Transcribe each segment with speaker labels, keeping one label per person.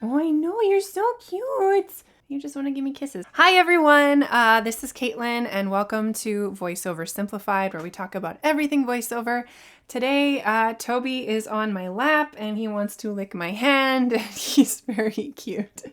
Speaker 1: Oh, I know, you're so cute. You just want to give me kisses. Hi, everyone. This is Caitlin, and welcome to VoiceOver Simplified, where we talk about everything voiceover. Today, Toby is on my lap, and he wants to lick my hand, and he's very cute.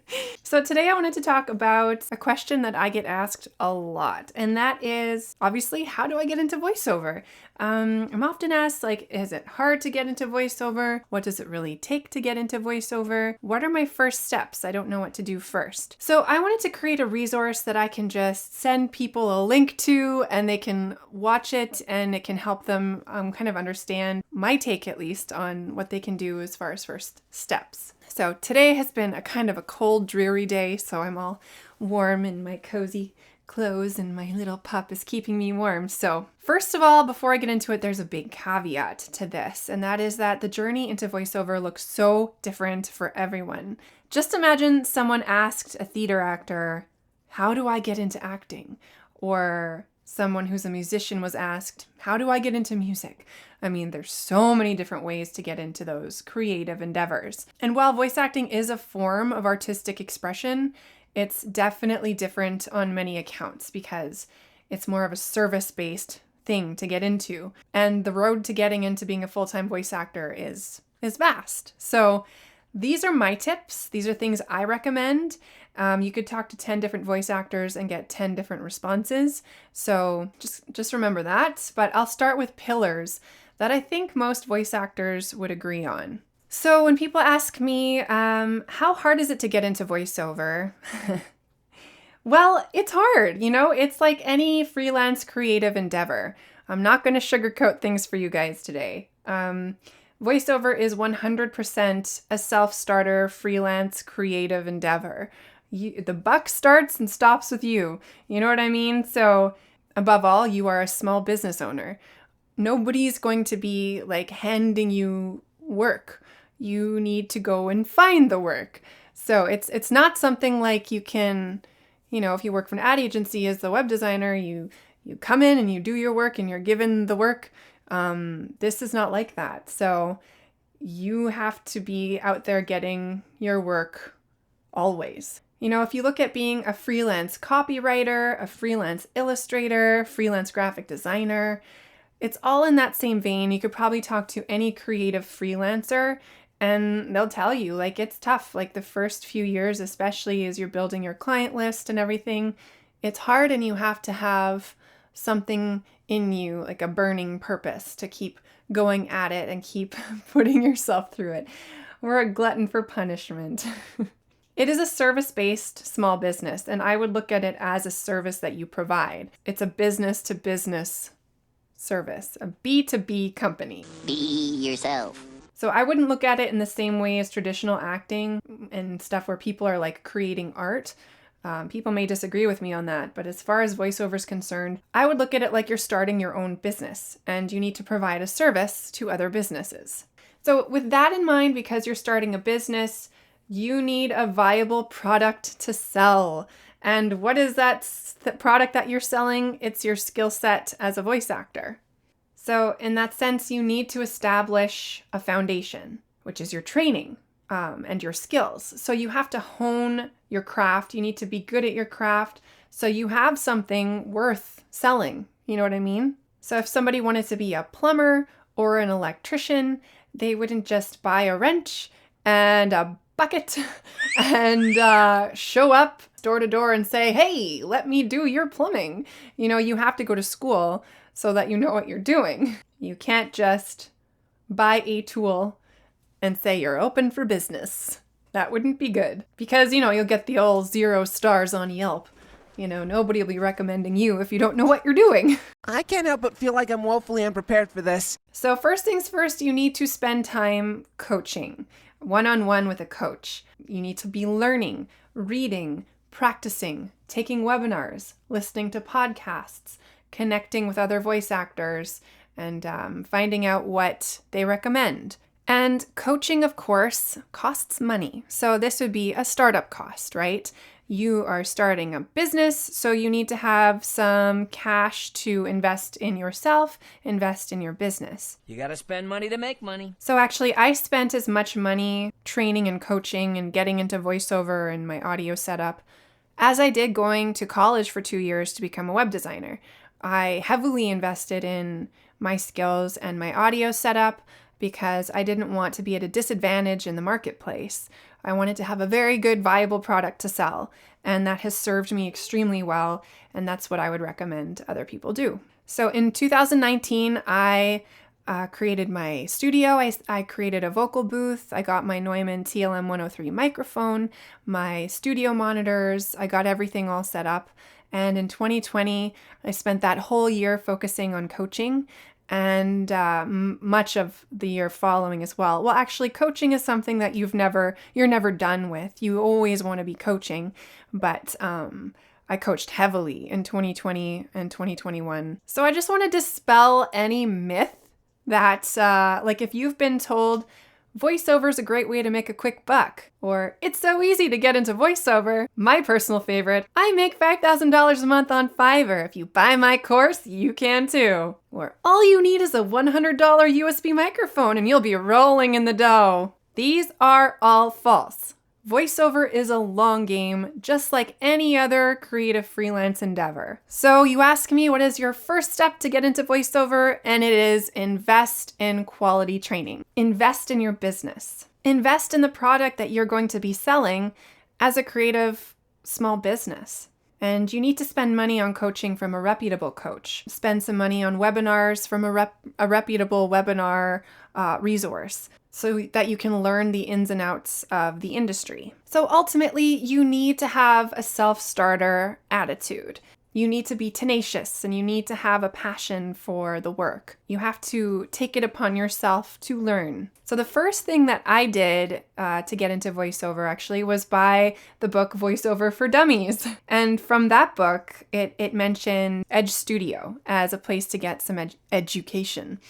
Speaker 1: So today I wanted to talk about a question that I get asked a lot, and that is, obviously, how do I get into voiceover? I'm often asked, is it hard to get into voiceover? What does it really take to get into voiceover? What are my first steps? I don't know what to do first. So I wanted to create a resource that I can just send people a link to, and they can watch it, and it can help them kind of understand my take, at least, on what they can do as far as first steps. So today has been a kind of a cold, dreary day, so I'm all warm in my cozy clothes and my little pup is keeping me warm. So first of all, before I get into it, there's a big caveat to this, and that is that the journey into voiceover looks so different for everyone. Just imagine someone asked a theater actor, how do I get into acting? Or someone who's a musician was asked, how do I get into music? I mean, there's so many different ways to get into those creative endeavors. And while voice acting is a form of artistic expression, it's definitely different on many accounts because it's more of a service-based thing to get into. And the road to getting into being a full-time voice actor is vast. So these are my tips. These are things I recommend. You could talk to 10 different voice actors and get 10 different responses. So just remember that. But I'll start with pillars that I think most voice actors would agree on. So when people ask me, how hard is it to get into voiceover? Well, it's hard, it's like any freelance creative endeavor. I'm not going to sugarcoat things for you guys today. Voiceover is 100% a self-starter, freelance creative endeavor. The buck starts and stops with you. You know what I mean? So above all, you are a small business owner. Nobody's going to be handing you work. You need to go and find the work. So it's not something like you can, if you work for an ad agency as the web designer, you come in and you do your work and you're given the work. This is not like that. So you have to be out there getting your work always. If you look at being a freelance copywriter, a freelance illustrator, freelance graphic designer, it's all in that same vein. You could probably talk to any creative freelancer and they'll tell you, it's tough. The first few years, especially as you're building your client list and everything, it's hard and you have to have something in you, like a burning purpose to keep going at it and keep putting yourself through it. We're a glutton for punishment. It is a service-based small business, and I would look at it as a service that you provide. It's a business-to-business service, a B2B company.
Speaker 2: Be yourself.
Speaker 1: So I wouldn't look at it in the same way as traditional acting and stuff where people are creating art. People may disagree with me on that, but as far as voiceover is concerned, I would look at it like you're starting your own business and you need to provide a service to other businesses. So with that in mind, because you're starting a business, you need a viable product to sell. And what is that product that you're selling? It's your skill set as a voice actor. So in that sense, you need to establish a foundation, which is your training and your skills. So you have to hone your craft. You need to be good at your craft so you have something worth selling. You know what I mean? So if somebody wanted to be a plumber or an electrician, they wouldn't just buy a wrench and a bucket and show up door to door and say, hey, let me do your plumbing. You have to go to school so that you know what you're doing. You can't just buy a tool and say you're open for business. That wouldn't be good because, you'll get the old 0 stars on Yelp. Nobody will be recommending you if you don't know what you're doing.
Speaker 3: I can't help but feel like I'm woefully unprepared for this.
Speaker 1: So first things first, you need to spend time coaching, one-on-one with a coach. You need to be learning, reading, practicing, taking webinars, listening to podcasts, connecting with other voice actors, and finding out what they recommend. And coaching, of course, costs money. So this would be a startup cost, right? You are starting a business, so you need to have some cash to invest in yourself, invest in your business.
Speaker 2: You gotta spend money to make money.
Speaker 1: So actually, I spent as much money training and coaching and getting into VoiceOver and my audio setup as I did going to college for 2 years to become a web designer. I heavily invested in my skills and my audio setup because I didn't want to be at a disadvantage in the marketplace. I wanted to have a very good, viable product to sell, and that has served me extremely well, and that's what I would recommend other people do. So in 2019, I created my studio. I created a vocal booth. I got my Neumann TLM 103 microphone, my studio monitors. I got everything all set up. And in 2020, I spent that whole year focusing on coaching and much of the year following as well. Well, actually, coaching is something that you're never done with. You always want to be coaching, but I coached heavily in 2020 and 2021. So I just want to dispel any myth that, like, if you've been told VoiceOver is a great way to make a quick buck, or it's so easy to get into VoiceOver. My personal favorite, I make $5,000 a month on Fiverr. If you buy my course, you can too. Or all you need is a $100 USB microphone and you'll be rolling in the dough. These are all false. VoiceOver is a long game, just like any other creative freelance endeavor. So you ask me, what is your first step to get into VoiceOver? And it is invest in quality training. Invest in your business. Invest in the product that you're going to be selling as a creative small business. And you need to spend money on coaching from a reputable coach. Spend some money on webinars from a reputable webinar resource, so that you can learn the ins and outs of the industry. So ultimately, you need to have a self-starter attitude. You need to be tenacious and you need to have a passion for the work. You have to take it upon yourself to learn. So the first thing that I did to get into VoiceOver actually was buy the book VoiceOver for Dummies. And from that book, it mentioned Edge Studio as a place to get some education.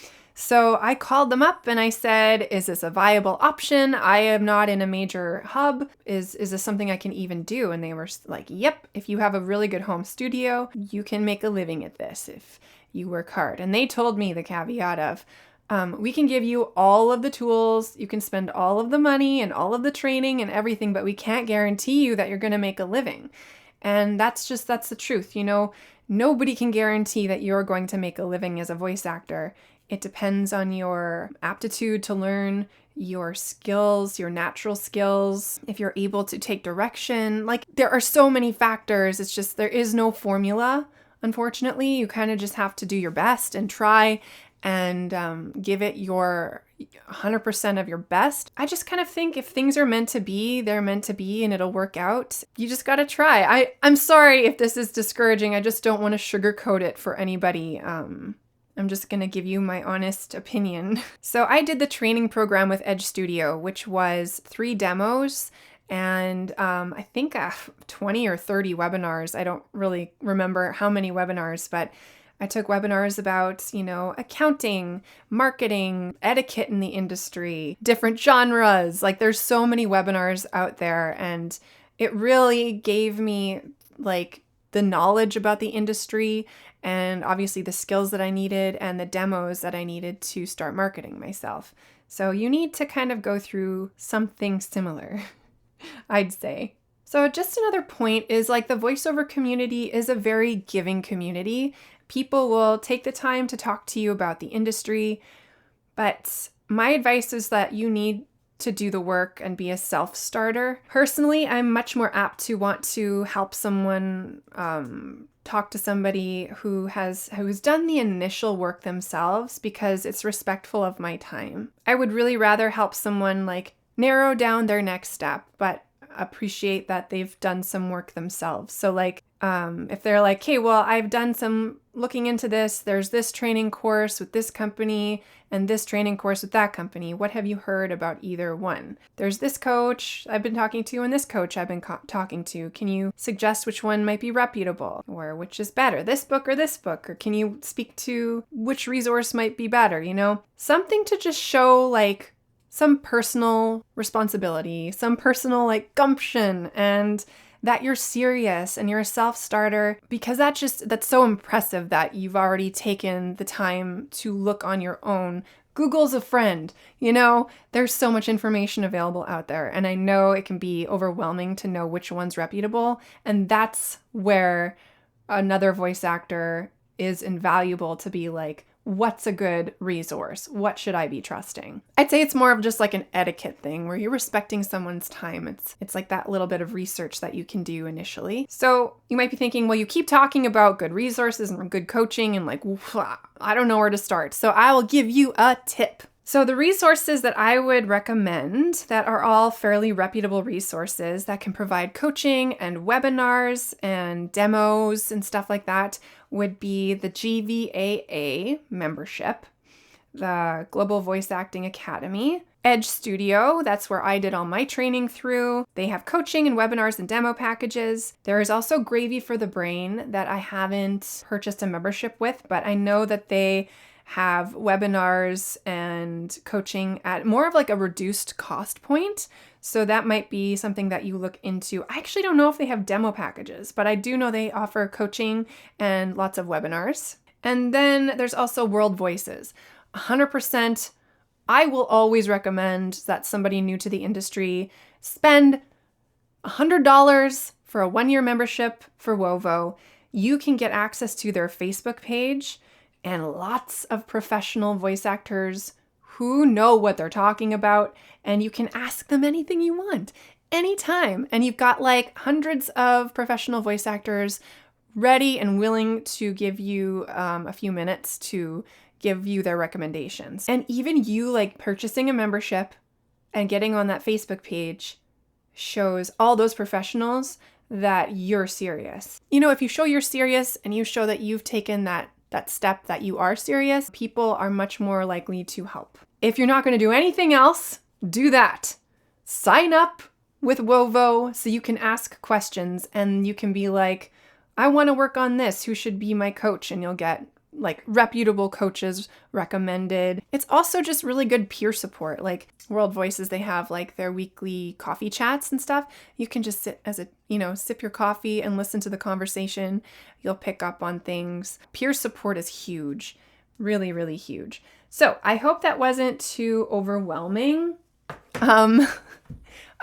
Speaker 1: So I called them up and I said, is this a viable option? I am not in a major hub. Is this something I can even do? And they were like, yep, if you have a really good home studio, you can make a living at this if you work hard. And they told me the caveat of, we can give you all of the tools, you can spend all of the money and all of the training and everything, but we can't guarantee you that you're going to make a living. And that's the truth. You know, nobody can guarantee that you're going to make a living as a voice actor. It depends on your aptitude to learn, your skills, your natural skills, if you're able to take direction. Like, there are so many factors. It's just, there is no formula, unfortunately. You kind of just have to do your best and try and give it your 100% of your best. I just kind of think if things are meant to be, they're meant to be and it'll work out. You just got to try. I'm sorry if this is discouraging. I just don't want to sugarcoat it for anybody. I'm just going to give you my honest opinion. So I did the training program with Edge Studio, which was 3 demos and I think 20 or 30 webinars. I don't really remember how many webinars, but I took webinars about, accounting, marketing, etiquette in the industry, different genres. Like, there's so many webinars out there, and it really gave me the knowledge about the industry and obviously the skills that I needed and the demos that I needed to start marketing myself. So you need to kind of go through something similar, I'd say. So just another point is the VoiceOver community is a very giving community. People will take the time to talk to you about the industry, but my advice is that you need to do the work and be a self-starter. Personally, I'm much more apt to want to help someone talk to somebody who's done the initial work themselves because it's respectful of my time. I would really rather help someone narrow down their next step, but appreciate that they've done some work themselves. So if they're like, hey, well, I've done some looking into this, there's this training course with this company and this training course with that company. What have you heard about either one? There's this coach I've been talking to and this coach I've been talking to. Can you suggest which one might be reputable or which is better, this book? Or can you speak to which resource might be better? Something to just show some personal responsibility, some personal gumption and that you're serious and you're a self-starter, because that's so impressive that you've already taken the time to look on your own. Google's a friend, there's so much information available out there. And I know it can be overwhelming to know which one's reputable. And that's where another voice actor is invaluable, to be like, what's a good resource? What should I be trusting? I'd say it's more of just like an etiquette thing where you're respecting someone's time. It's like that little bit of research that you can do initially. So you might be thinking, well, you keep talking about good resources and good coaching and like, I don't know where to start. So I will give you a tip. So the resources that I would recommend that are all fairly reputable resources that can provide coaching and webinars and demos and stuff like that would be the GVAA membership, the Global Voice Acting Academy, Edge Studio, that's where I did all my training through. They have coaching and webinars and demo packages. There is also Gravy for the Brain that I haven't purchased a membership with, but I know that they have webinars and coaching at more of like a reduced cost point. So that might be something that you look into. I actually don't know if they have demo packages, but I do know they offer coaching and lots of webinars. And then there's also World Voices. 100%, I will always recommend that somebody new to the industry spend $100 for a 1-year membership for Wovo. You can get access to their Facebook page and lots of professional voice actors who know what they're talking about, and you can ask them anything you want, anytime. And you've got like hundreds of professional voice actors ready and willing to give you a few minutes to give you their recommendations. And even you like purchasing a membership and getting on that Facebook page shows all those professionals that you're serious. If you show you're serious and you show that you've taken that step, that you are serious, people are much more likely to help. If you're not going to do anything else, do that. Sign up with Wovo so you can ask questions and you can be like, I want to work on this. Who should be my coach? And you'll get like reputable coaches recommended. It's also just really good peer support. Like World Voices, they have like their weekly coffee chats and stuff. You can just sit as sip your coffee and listen to the conversation. You'll pick up on things. Peer support is huge. Really, really huge. So I hope that wasn't too overwhelming. I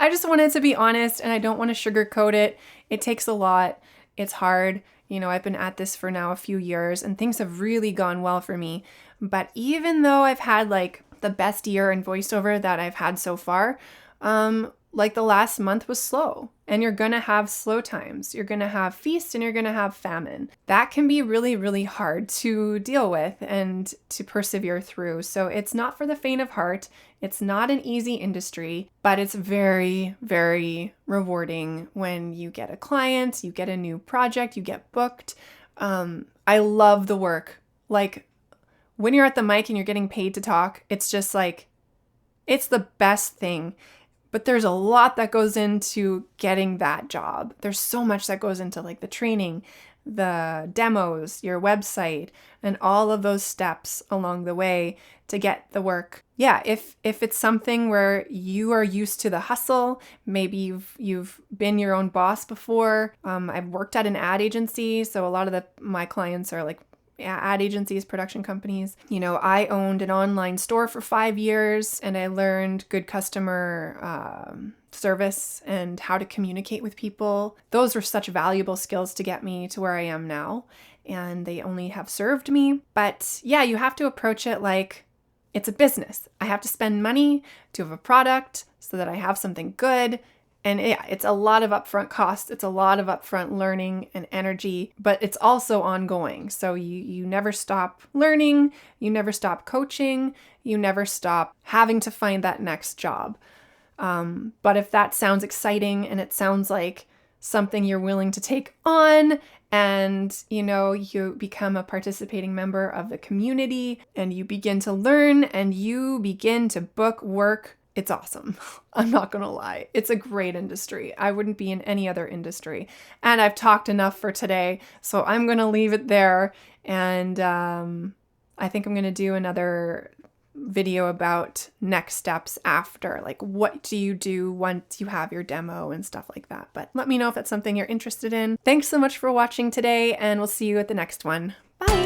Speaker 1: just wanted to be honest and I don't want to sugarcoat it. It takes a lot. It's hard. I've been at this for now a few years and things have really gone well for me. But even though I've had like the best year in voiceover that I've had so far, like the last month was slow. And you're going to have slow times. You're going to have feast and you're going to have famine. That can be really, really hard to deal with and to persevere through. So it's not for the faint of heart. It's not an easy industry, but it's very, very rewarding when you get a client, you get a new project, you get booked. I love the work. Like when you're at the mic and you're getting paid to talk, it's just like, it's the best thing. But there's a lot that goes into getting that job. There's so much that goes into like the training, the demos, your website, and all of those steps along the way to get the work. Yeah, if it's something where you are used to the hustle, maybe you've been your own boss before. I've worked at an ad agency, so a lot of my clients are like ad agencies, production companies. I owned an online store for 5 years and I learned good customer service and how to communicate with people. Those were such valuable skills to get me to where I am now, and they only have served me. But yeah, you have to approach it like it's a business. I have to spend money to have a product so that I have something good. And yeah, it's a lot of upfront costs. It's a lot of upfront learning and energy, but it's also ongoing. So you never stop learning, you never stop coaching, you never stop having to find that next job. But if that sounds exciting and it sounds like something you're willing to take on, and you become a participating member of the community and you begin to learn and you begin to book work, it's awesome. I'm not going to lie. It's a great industry. I wouldn't be in any other industry. And I've talked enough for today, so I'm going to leave it there. And I think I'm going to do another video about next steps after, like what do you do once you have your demo and stuff like that. But let me know if that's something you're interested in. Thanks so much for watching today, and we'll see you at the next one. Bye!